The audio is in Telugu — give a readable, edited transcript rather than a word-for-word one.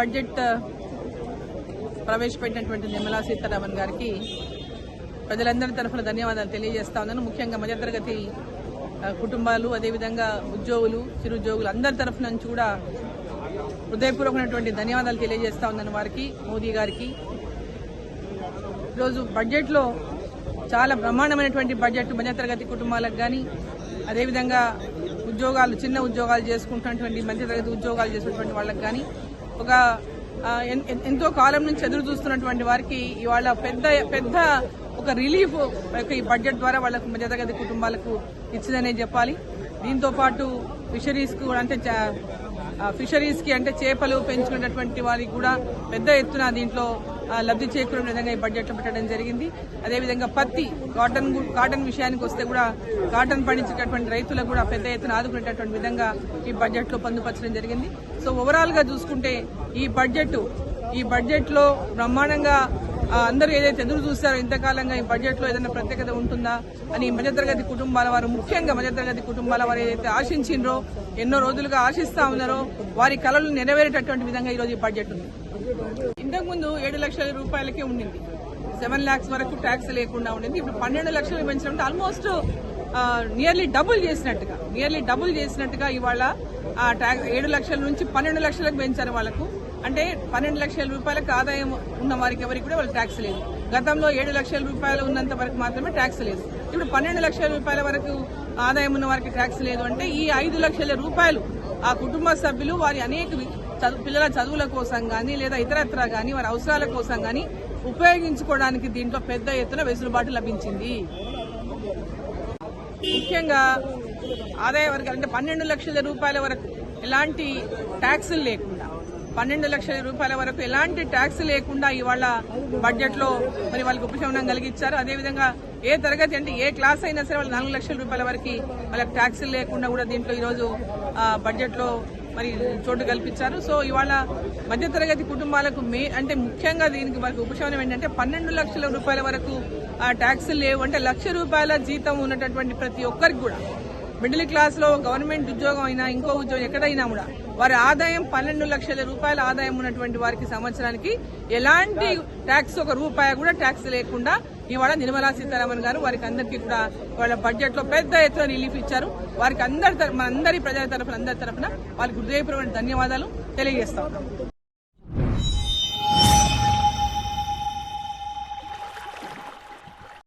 బడ్జెట్ ప్రవేశపెట్టినటువంటి నిర్మలా సీతారామన్ గారికి ప్రజలందరి తరఫున ధన్యవాదాలు తెలియజేస్తా ఉన్నాను. ముఖ్యంగా మధ్యతరగతి కుటుంబాలు, అదేవిధంగా ఉద్యోగులు, చిరుద్యోగులు అందరి తరఫున నుంచి కూడా హృదయపూర్వకమైనటువంటి ధన్యవాదాలు తెలియజేస్తా ఉన్నాను వారికి, మోదీ గారికి. ఈరోజు బడ్జెట్లో చాలా బ్రహ్మాండమైనటువంటి బడ్జెట్ మధ్యతరగతి కుటుంబాలకు కానీ, అదేవిధంగా ఉద్యోగాలు, చిన్న ఉద్యోగాలు చేసుకుంటున్నటువంటి మధ్యతరగతి ఉద్యోగాలు చేసినటువంటి వాళ్ళకి కానీ, ఒక ఎంతో కాలం నుంచి ఎదురు చూస్తున్నటువంటి వారికి ఇవాళ పెద్ద ఒక రిలీఫ్ ఈ బడ్జెట్ ద్వారా వాళ్ళకు మధ్యతరగతి కుటుంబాలకు ఇచ్చిందనే చెప్పాలి. దీంతో పాటు ఫిషరీస్ కి అంటే చేపలు పెంచుకునేటువంటి వారికి కూడా పెద్ద ఎత్తున దీంట్లో లబ్ధి చేకూరే విధంగా ఈ బడ్జెట్లో పెట్టడం జరిగింది. అదేవిధంగా పత్తి, కాటన్ విషయానికి వస్తే కూడా కాటన్ పండించేటటువంటి రైతులకు కూడా పెద్ద ఎత్తున ఆదుకునేటటువంటి విధంగా ఈ బడ్జెట్లో పొందుపరచడం జరిగింది. సో ఓవరాల్ గా చూసుకుంటే ఈ బడ్జెట్ లో బ్రహ్మాండంగా అందరూ ఏదైతే ఎదురు చూస్తారో ఇంతకాలంగా ఈ బడ్జెట్ లో ఏదైనా ప్రత్యేకత ఉంటుందా అని మధ్యతరగతి కుటుంబాల వారు, ముఖ్యంగా మధ్యతరగతి కుటుంబాల వారు ఏదైతే ఆశించిండ్రో, ఎన్నో రోజులుగా ఆశిస్తా ఉన్నారో వారి కలలు నెరవేరేటటువంటి విధంగా ఈరోజు ఈ బడ్జెట్ ఉంది. ఇంతకుముందు 7 లక్షల రూపాయలకే ఉండింది, 7 lakhs వరకు ట్యాక్స్ లేకుండా ఉండింది. ఇప్పుడు 12 లక్షలు పెంచడం ఆల్మోస్ట్ నియర్లీ డబుల్ చేసినట్టుగా ఇవాళ 7 లక్షల నుంచి 12 లక్షలకు పెంచారు వాళ్ళకు. అంటే 12 లక్షల రూపాయలకు ఆదాయం ఉన్న వారికి ఎవరికి కూడా వాళ్ళు ట్యాక్స్ లేదు. గతంలో 7 లక్షల రూపాయలు ఉన్నంత వరకు మాత్రమే ట్యాక్స్ లేదు. ఇప్పుడు 12 లక్షల రూపాయల వరకు ఆదాయం ఉన్న వారికి ట్యాక్స్ లేదు. అంటే ఈ 5 లక్షల రూపాయలు ఆ కుటుంబ సభ్యులు వారి అనేక పిల్లల చదువుల కోసం కానీ, లేదా ఇతరత్రా కానీ, వారి అవసరాల కోసం కానీ ఉపయోగించుకోవడానికి దీంట్లో పెద్ద ఎత్తున వెసులుబాటు లభించింది. ముఖ్యంగా ఆదాయ వర్గాలు అంటే 12 లక్షల రూపాయల వరకు ఎలాంటి ట్యాక్సులు లేకుండా, 12 లక్షల రూపాయల వరకు ఎలాంటి ట్యాక్స్ లేకుండా ఇవాళ బడ్జెట్ లో మరి వాళ్ళకి ఉపశమనం కలిగించారు. అదేవిధంగా ఏ తరగతి అంటే ఏ క్లాస్ అయినా సరే వాళ్ళు 4 లక్షల రూపాయల వరకు వాళ్ళకి ట్యాక్స్ లేకుండా కూడా దీంట్లో ఈరోజు బడ్జెట్ లో మరి చోటు కల్పించారు. సో ఇవాళ మధ్యతరగతి కుటుంబాలకు అంటే ముఖ్యంగా దీనికి వారికి ఉపశమనం ఏంటంటే 12 లక్షల రూపాయల వరకు ట్యాక్స్ లేవు. అంటే 1 లక్ష రూపాయల జీతం ఉన్నటువంటి ప్రతి ఒక్కరికి కూడా, మిడిల్ క్లాస్ లో గవర్నమెంట్ ఉద్యోగం అయినా ఇంకో ఉద్యోగం ఎక్కడైనా కూడా వారి ఆదాయం 12 లక్షల రూపాయల ఆదాయం ఉన్నటువంటి వారికి సంవత్సరానికి ఎలాంటి ట్యాక్స్, ఒక రూపాయి కూడా ట్యాక్స్ లేకుండా ఇవాళ నిర్మలా సీతారామన్ గారు వారికి అందరికీ కూడా వాళ్ళ బడ్జెట్ లో పెద్ద ఎత్తున రిలీఫ్ ఇచ్చారు. వారికి అందరి ప్రజల తరఫున, అందరి తరఫున వారికి హృదయపూర్వక ధన్యవాదాలు తెలియజేస్తా ఉన్నాం.